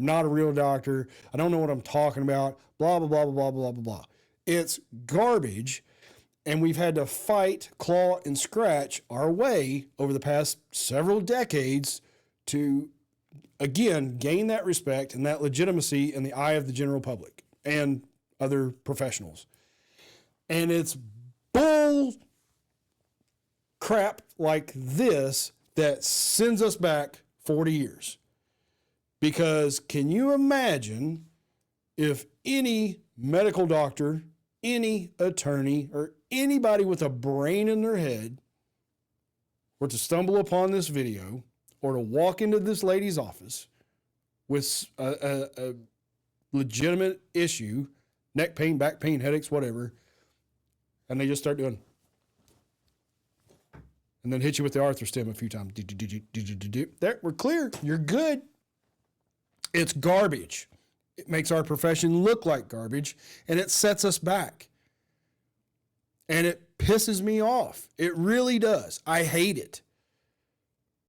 not a real doctor. I don't know what I'm talking about. Blah, blah, blah, blah, blah, blah, blah. It's garbage. And we've had to fight, claw, and scratch our way over the past several decades to, again, gain that respect and that legitimacy in the eye of the general public and other professionals. And it's bull crap like this that sends us back 40 years. Because can you imagine if any medical doctor, any attorney, or anybody with a brain in their head were to stumble upon this video or to walk into this lady's office with a legitimate issue, neck pain, back pain, headaches, whatever, and they just start doing, and then hit you with the arthrostim a few times. There, we're clear. You're good. It's garbage. It makes our profession look like garbage, and it sets us back. And it pisses me off. It really does. I hate it.